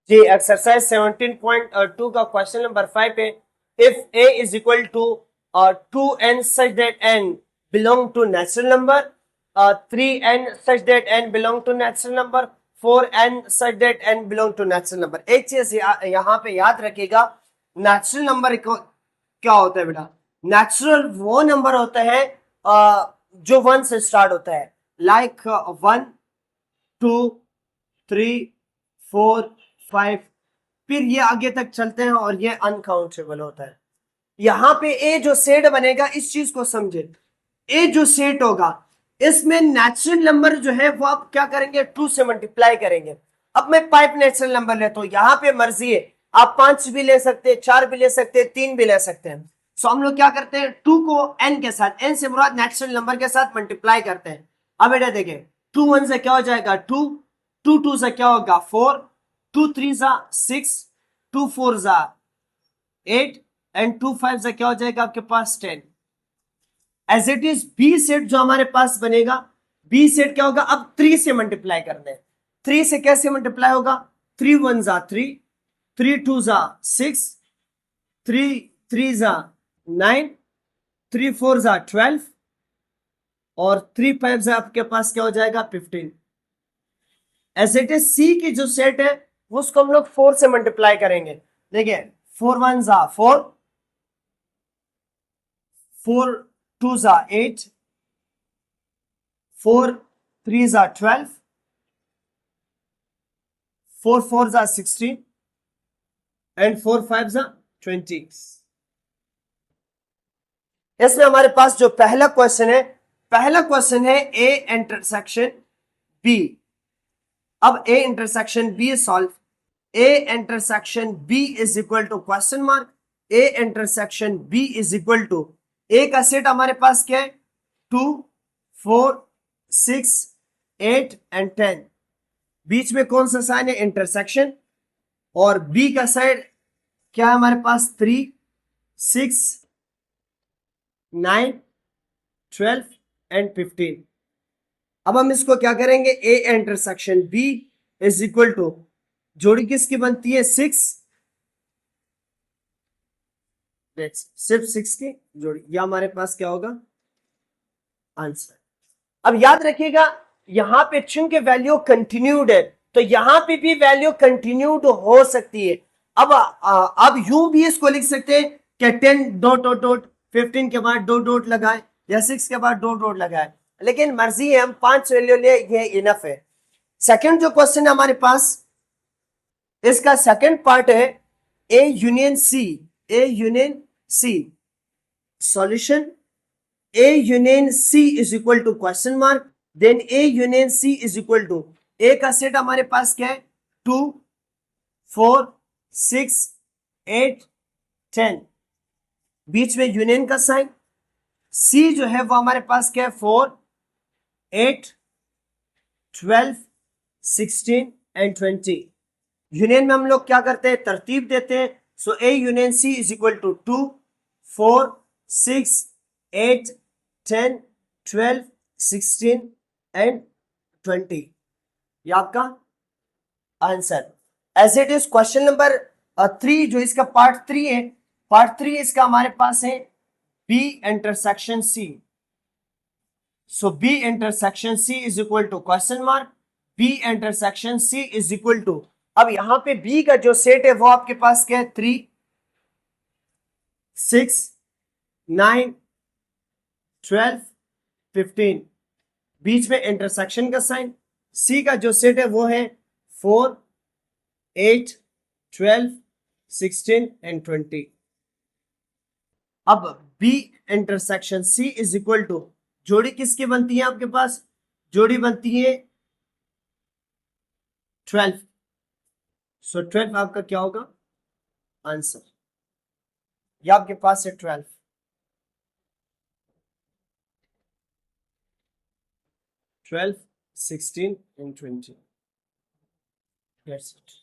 जी exercise 17.2 का question number 5 पे if a is equal to 2n such that n belong to natural number, 3n such that n belong to natural number, 4n such that n belong to natural number. एक चीज यहाँ पे याद रखिएगा, natural number क्या होता है बेटा? नेचुरल वो नंबर होता है जो 1 से स्टार्ट होता है, लाइक 1 2 3 4 5, फिर ये आगे तक चलते हैं और ये अनकाउंटेबल होता है। यहां पे ए जो सेट बनेगा, इस चीज को समझे, ए जो सेट होगा इसमें नेचुरल नंबर जो है वो आप क्या करेंगे, 2 से मल्टीप्लाई करेंगे। अब मैं 5 नेचुरल नंबर लेता हूं, यहां पे मर्जी है, आप 5 भी ले सकते हैं, 4 भी ले सकते हैं, 3 भी ले सकते हैं। सो हम लोग क्या करते हैं, 2 को n के साथ, n से मुराद नेचुरल नंबर के साथ मल्टीप्लाई करते हैं। अब बेटा देखिए, 2 1 से क्या हो जाएगा 2, 2 2 से क्या होगा 4, 2 3 जा 6, 2 4 जा 8 एंड 2 5 से क्या हो जाएगा आपके पास 10। As it is B set जो हमारे पास बनेगा, बी सेट क्या होगा, अब 3 से मल्टीप्लाई करना है। 3 से कैसे मल्टीप्लाई होगा, 3 1 जा 3, 3 2 जा 6, 3 3 जा 9, 3 4 जा 12 और 3 5 जा आपके पास क्या हो जाएगा 15। एज इट इज सी की जो सेट है वो उसको हम लोग 4 से मल्टीप्लाई करेंगे। देखिए 4 1 जा 4, 4 2 जा 8, 4 3 जा 12, 4 4 जा 16 एंड 4 5 जा 20। इसमें हमारे पास जो पहला क्वेश्चन है, पहला क्वेश्चन है ए इंटरसेक्शन बी। अब A intersection B solve, A intersection B is equal to question mark, A intersection B is equal to, A का सेट हमारे पास क्या है 2 4 6 8 एंड 10, बीच में कौन सा साइन है इंटरसेक्शन, और बी का साइड क्या है हमारे पास 3 6 9 12 एंड 15। अब हम इसको क्या करेंगे, A intersection B is equal to, जोड़ी किसकी बनती है 6, सिर्फ 6 की जोड़ी, या हमारे पास क्या होगा आंसर। अब याद रखिएगा यहां पे चूंकि वैल्यू कंटिन्यूड है तो यहां पे भी वैल्यू कंटिन्यूड हो सकती है। अब यूं भी इसको लिख सकते हैं कि 10 डॉट डॉट डॉट 15 के बाद डॉट डॉट लगाए या 6 के बाद डॉट डॉट लगाए, लेकिन मर्जी है, हम 5 वैल्यू ले, ये इनफ है। सेकंड जो क्वेश्चन है हमारे पास, इसका सेकंड पार्ट है A union C, A union C solution, A union C is equal to question mark, then A union C is equal to, A का सेट हमारे पास क्या है 2 4 6 8 10, बीच में यूनियन का साइन, C जो है वो हमारे पास क्या है 4 8 12 16 एंड 20। यूनियन में हम लोग क्या करते हैं, तरतीब देते हैं। So A union C is equal to 2 4 6 8 10 12 16 and 20, ये आपका answer. As it is question number 3 जो इसका पार्ट 3 है, पार्ट 3 इसका हमारे पास है B intersection C. So B intersection C is equal to question mark, B intersection C is equal to, अब यहां पे बी का जो सेट है वो आपके पास क्या है 3 6 9 12 15, बीच में इंटरसेक्शन का साइन, सी का जो सेट है वो है 4 8 12 16 एंड 20। अब B intersection C is equal to, जोड़ी किसकी बनती है आपके पास, जोड़ी बनती है 12। सो 12 आपका क्या होगा आंसर, ये आपके पास है 12, 12 16 and 20, that's it।